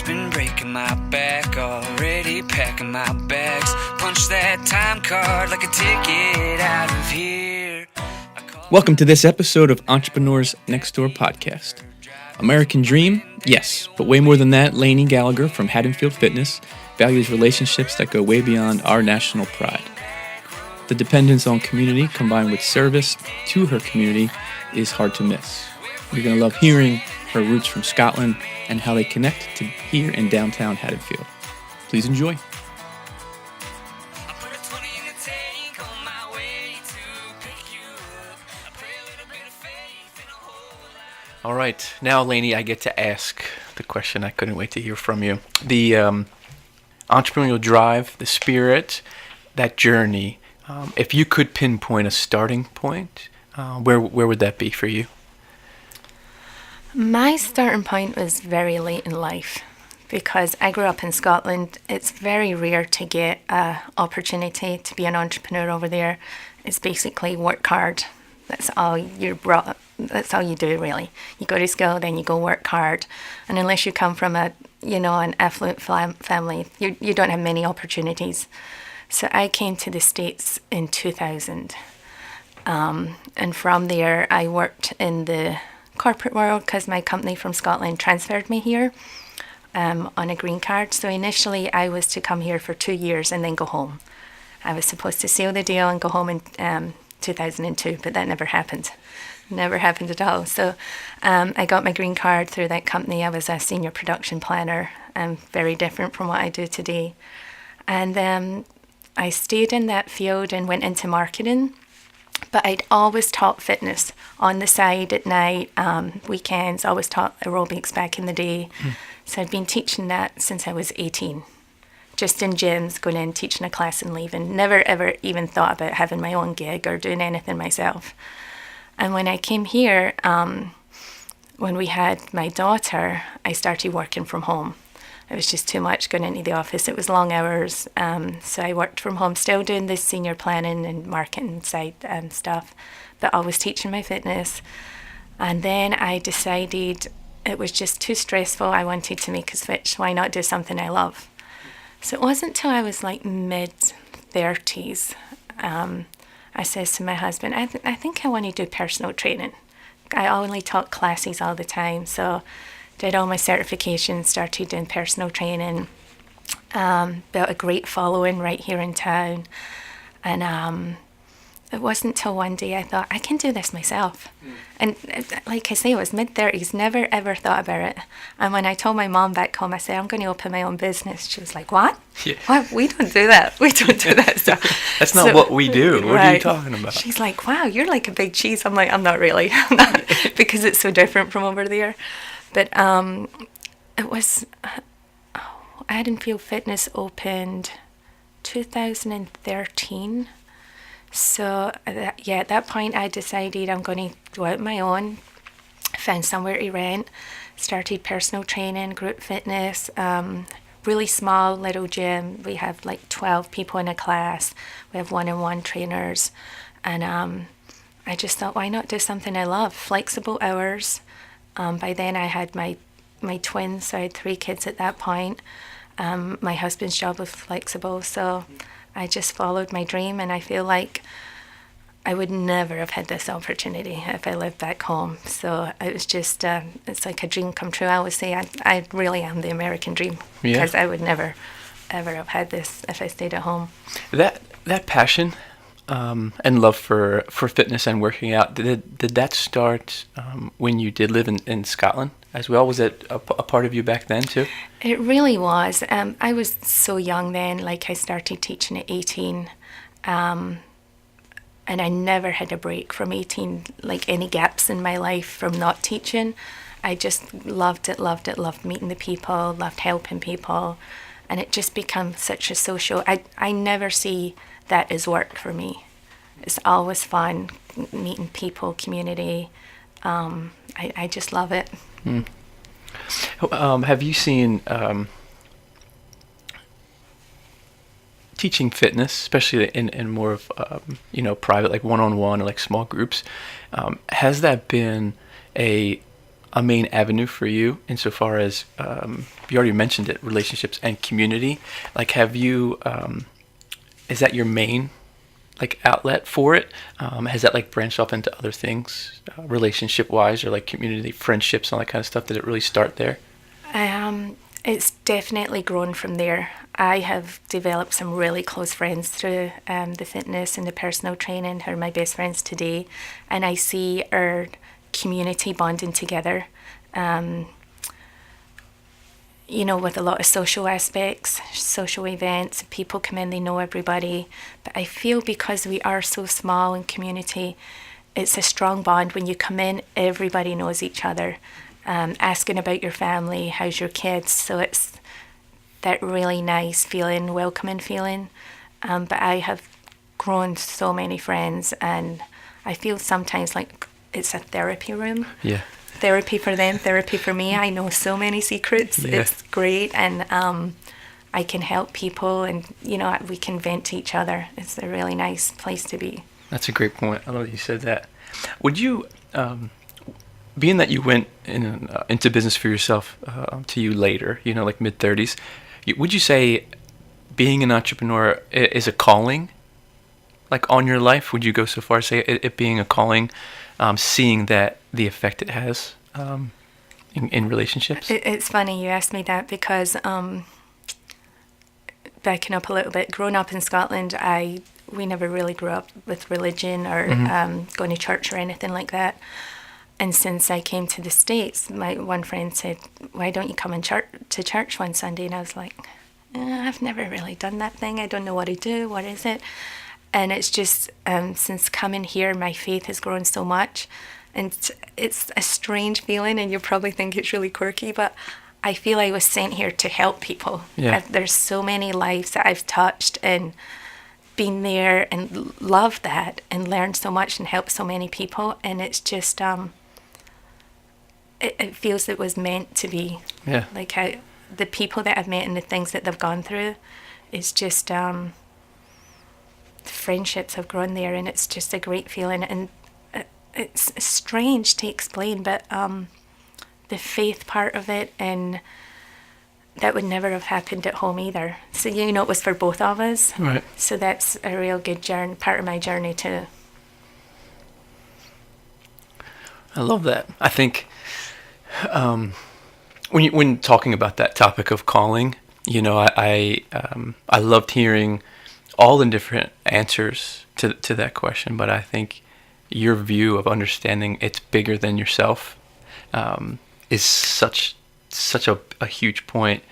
been breaking my back, already packing my bags. Punch that time card like a ticket out of here. Welcome to this episode of Entrepreneurs Next Door podcast. American dream? Yes, but way more than that. Lainey Gallagher from Haddonfield Fitness values relationships that go way beyond our national pride. The dependence on community combined with service to her community is hard to miss. You're going to love hearing her roots from Scotland and how they connect to here in downtown Haddonfield. Please enjoy. All right, now Lainey, I get to ask the question I couldn't wait to hear from you. The entrepreneurial drive, the spirit, that journey, if you could pinpoint a starting point, where would that be for you? My starting point was very late in life because I grew up in Scotland. It's very rare to get an opportunity to be an entrepreneur over there. It's basically work hard. That's all that's all you do, really. You go to school, then you go work hard. And unless you come from an affluent family, you don't have many opportunities. So I came to the States in 2000. And from there, I worked in the corporate world because my company from Scotland transferred me here on a green card. So initially, I was to come here for 2 years and then go home. I was supposed to seal the deal and go home in 2002, but that never happened. Never happened at all. So I got my green card through that company. I was a senior production planner, very different from what I do today. And I stayed in that field and went into marketing, but I'd always taught fitness on the side at night, weekends, always taught aerobics back in the day. So I'd been teaching that since I was 18. Just in gyms, going in, teaching a class and leaving. Never, ever even thought about having my own gig or doing anything myself. And when I came here, when we had my daughter, I started working from home. It was just too much going into the office. It was long hours. So I worked from home, still doing this senior planning and marketing side stuff, but always teaching my fitness. And then I decided it was just too stressful. I wanted to make a switch. Why not do something I love? So it wasn't until I was like mid-30s, I says to my husband, I think I want to do personal training. I only taught classes all the time, so did all my certifications, started doing personal training, built a great following right here in town. And it wasn't until one day I thought, I can do this myself. And like I say, it was mid-30s, never ever thought about it. And when I told my mom back home, I said, I'm going to open my own business. She was like, what? Yeah. What? We don't do that. We don't do that stuff. That's not what we do. What are you talking about? She's like, wow, you're like a big cheese. I'm like, I'm not really. I'm not, because it's so different from over there. But it was, Haddonfield Fitness opened 2013. So, at that point, I decided I'm going to go out on my own, found somewhere to rent, started personal training, group fitness, really small little gym. We have like 12 people in a class. We have one-on-one trainers. And I just thought, why not do something I love? Flexible hours. By then, I had my twins, so I had 3 kids at that point. My husband's job was flexible, so I just followed my dream, and I feel like I would never have had this opportunity if I lived back home. So it was just, it's like a dream come true. I always say I really am the American dream, because I would never, ever have had this if I stayed at home. That passion and love for fitness and working out, did that start when you did live in Scotland as well? Was it a part of you back then too? It really was. I was so young then, like I started teaching at 18. And I never had a break from 18, like any gaps in my life from not teaching. I just loved it, loved meeting the people, loved helping people. And it just became such a social, I never see that as work for me. It's always fun, meeting people, community. I just love it. Have you seen teaching fitness, especially in more of private, like one-on-one or like small groups, has that been a a main avenue for you insofar as you already mentioned it, relationships and community. Like, have you? Is that your main like outlet for it? Has that like branched off into other things, relationship wise, or like community, friendships, all that kind of stuff? Did it really start there? It's definitely grown from there. I have developed some really close friends through the fitness and the personal training, who are my best friends today, and I see our community bonding together. You know, with a lot of social aspects, social events, people come in, they know everybody. But I feel because we are so small in community, it's a strong bond. When you come in, everybody knows each other, asking about your family, how's your kids. So it's that really nice feeling, welcoming feeling. But I have grown so many friends, and I feel sometimes like it's a therapy room. Yeah. Therapy for them, therapy for me. I know so many secrets. Yeah. It's great, and I can help people, and you know, we can vent to each other. It's a really nice place to be. That's a great point. I love that you said that. Would you, being that you went into business for yourself to you later, you know, like mid-30s, would you say being an entrepreneur is a calling, like on your life? Would you go so far as say it being a calling? Seeing that the effect it has in relationships? It's funny you asked me that because backing up a little bit, growing up in Scotland, we never really grew up with religion or going to church or anything like that. And since I came to the States, my one friend said, "Why don't you come to church one Sunday?" And I was like, "I've never really done that thing. I don't know what to do. What is it?" And it's just, since coming here, my faith has grown so much. And it's a strange feeling, and you'll probably think it's really quirky, but I feel I was sent here to help people. Yeah. There's so many lives that I've touched and been there and loved that and learned so much and helped so many people. And it's just, it feels it was meant to be. Yeah. Like how the people that I've met and the things that they've gone through, it's just... friendships have grown there, and it's just a great feeling. And it's strange to explain, but the faith part of it, and that would never have happened at home either. So you know, it was for both of us. Right. So that's a real good journey, part of my journey too. I love that. I think when talking about that topic of calling, you know, I loved hearing all the different answers to that question, but I think your view of understanding it's bigger than yourself is such a huge point.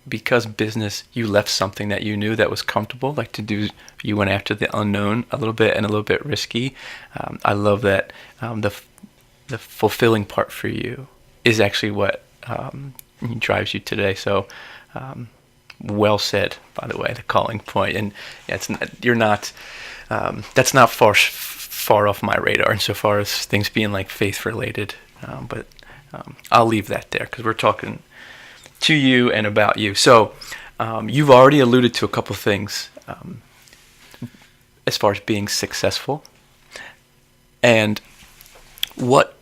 Because business, you left something that you knew that was comfortable, like to do. You went after the unknown a little bit and a little bit risky. I love that the fulfilling part for you is actually what drives you today. So. Well said, by the way, the calling point. And yeah, that's not far off my radar insofar as things being like faith related. But I'll leave that there because we're talking to you and about you. So you've already alluded to a couple things as far as being successful. And what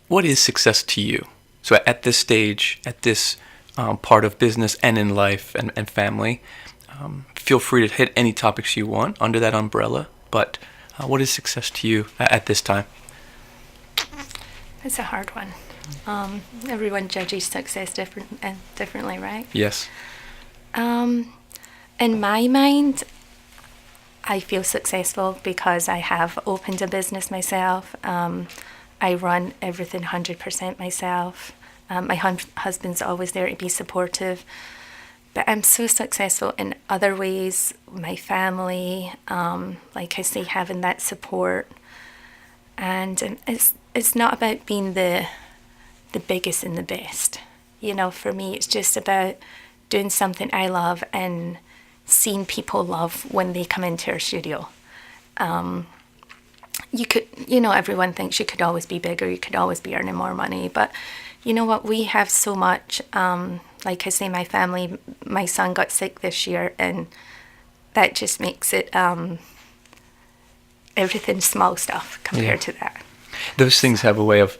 is success to you? So at this stage, at this part of business and in life and family, feel free to hit any topics you want under that umbrella. But what is success to you at this time? It's a hard one. Everyone judges success differently, right? Yes. In my mind, I feel successful because I have opened a business myself. I run everything 100% myself. My husband's always there to be supportive. But I'm so successful in other ways. My family, like I say, having that support. And it's not about being the biggest and the best. You know, for me, it's just about doing something I love and seeing people love when they come into our studio. Everyone thinks you could always be bigger, you could always be earning more money, but you know what, we have so much, like I say, my family, my son got sick this year, and that just makes it, everything small stuff compared to that. Those things have a way of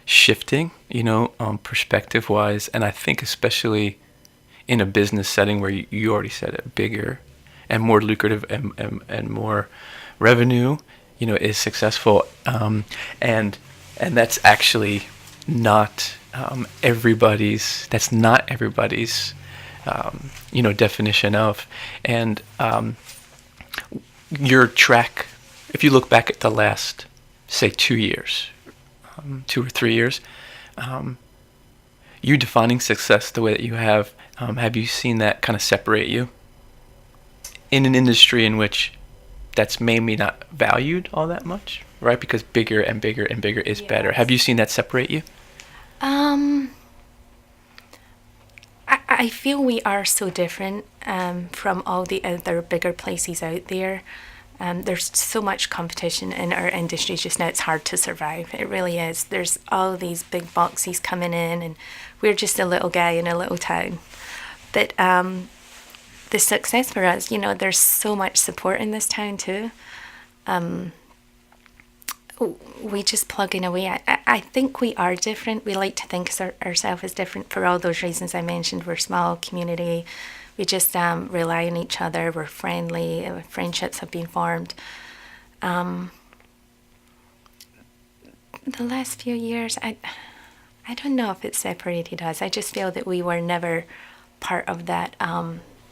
shifting, perspective-wise, and I think especially in a business setting where you already said it, bigger and more lucrative and more revenue, is successful, and that's actually not everybody's. That's not everybody's, definition of, and your track. If you look back at the last, say, 2 years, 2 or 3 years, you defining success the way that you have you seen that kind of separate you in an industry in which that's maybe not valued all that much, right? Because bigger and bigger and bigger is better. Have you seen that separate you? I feel we are so different from all the other bigger places out there. There's so much competition in our industry just now, it's hard to survive. It really is. There's all these big boxes coming in, and we're just a little guy in a little town. But the success for us, there's so much support in this town too. We just plug in away. I think we are different. We like to think of ourselves as different for all those reasons I mentioned. We're a small community. We just rely on each other. We're friendly. Friendships have been formed. The last few years, I don't know if it separated us. I just feel that we were never part of that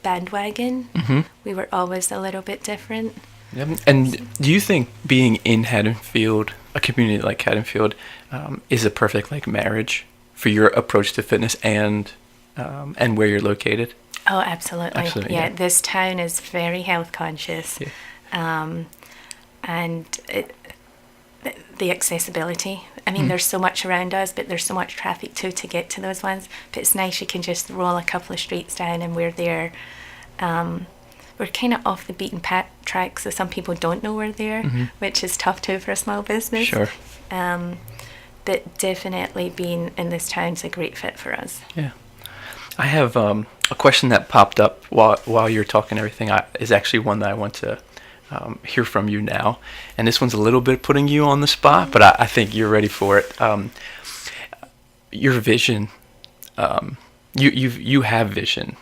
bandwagon. Mm-hmm. We were always a little bit different. Yeah. And do you think being in Haddonfield, a community like Haddonfield, is a perfect marriage for your approach to fitness and where you're located? Oh, absolutely. Yeah, this town is very health conscious. Yeah. And the accessibility. I mean, there's so much around us, but there's so much traffic too to get to those ones. But it's nice, you can just roll a couple of streets down and we're there. We're kind of off the beaten track, so some people don't know we're there, which is tough too for a small business. Sure. But definitely being in this town is a great fit for us. Yeah. I have a question that popped up while you're talking everything. Is actually one that I want to hear from you now. And this one's a little bit putting you on the spot, but I think you're ready for it. Your vision, you have vision.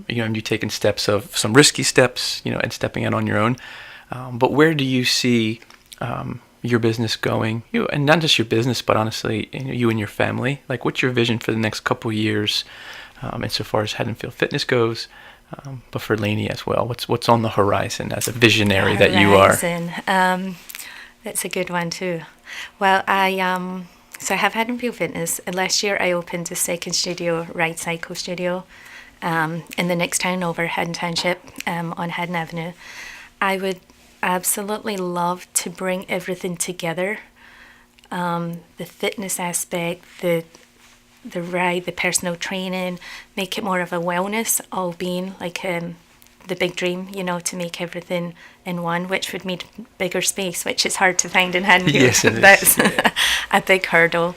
You've taken steps of some risky steps, and stepping out on your own. But where do you see your business going? And not just your business, but honestly, you and your family. What's your vision for the next couple of years, insofar as Haddonfield Fitness goes? But for Lainey as well, what's on the horizon as a visionary that you are? That's a good one too. Well, I have Haddonfield Fitness, and last year I opened a second studio, Ride Cycle Studio, in the next town over, Haddon Township, on Haddon Avenue. I would absolutely love to bring everything together, the fitness aspect, the ride, the personal training, make it more of a wellness, all being the big dream, to make everything in one, which would mean bigger space, which is hard to find in Haddonfield. Yes, it That's is. Yeah. a big hurdle.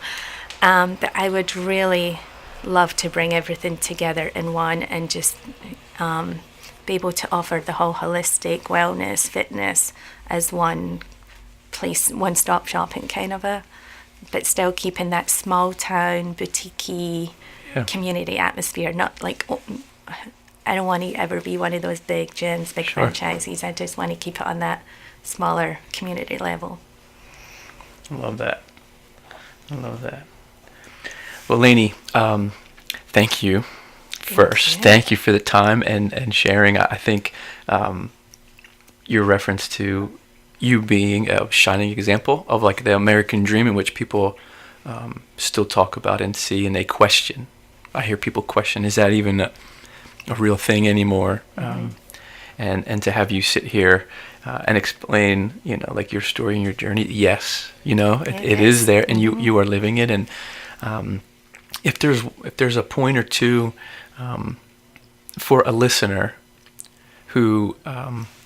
But I would really love to bring everything together in one and just be able to offer the whole holistic wellness, fitness as one place, one-stop shopping kind of but still keeping that small town, boutique-y community atmosphere. Not I don't want to ever be one of those big gyms, big franchises. I just want to keep it on that smaller community level. I love that. Well, Lainey, thank you first. Thank you for the time and sharing. I think your reference to you being a shining example of the American dream, in which people still talk about and see, and they question. I hear people question, is that even a real thing anymore? And to have you sit here and explain, your story and your journey. Yes, it is there, and you are living it. And if there's a point or two for a listener who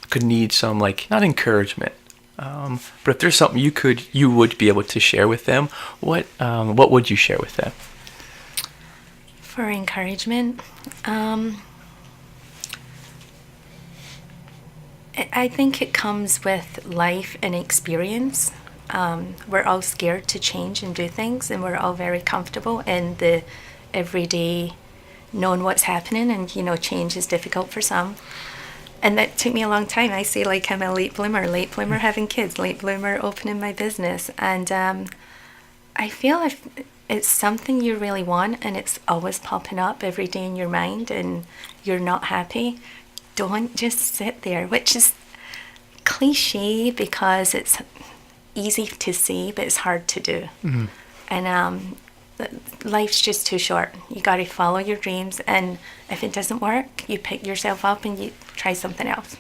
could need some not encouragement, but if there's something you would be able to share with them, what would you share with them? For encouragement, I think it comes with life and experience. we're all scared to change and do things, and we're all very comfortable in the everyday knowing what's happening, and change is difficult for some. And that took me a long time. I say, like, I'm a late bloomer having kids, late bloomer opening my business. And I feel if it's something you really want and it's always popping up every day in your mind and you're not happy, don't just sit there, which is cliche because it's easy to see, but it's hard to do. Mm-hmm. And life's just too short. You got to follow your dreams, and if it doesn't work, you pick yourself up and you try something else,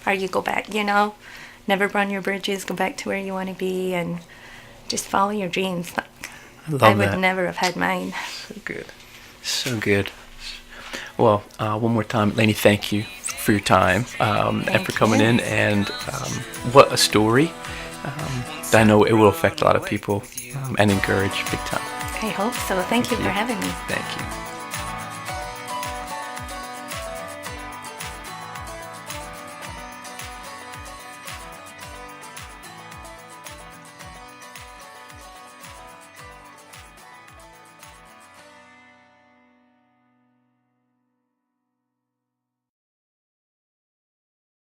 or you go back. Never burn your bridges. Go back to where you want to be, and just follow your dreams. I would never have had mine. So good. Well, one more time, Lainey, thank you for your time and for coming in. And what a story! I know it will affect a lot of people and encourage big time. I hope so. Thank you for having me. Thank you.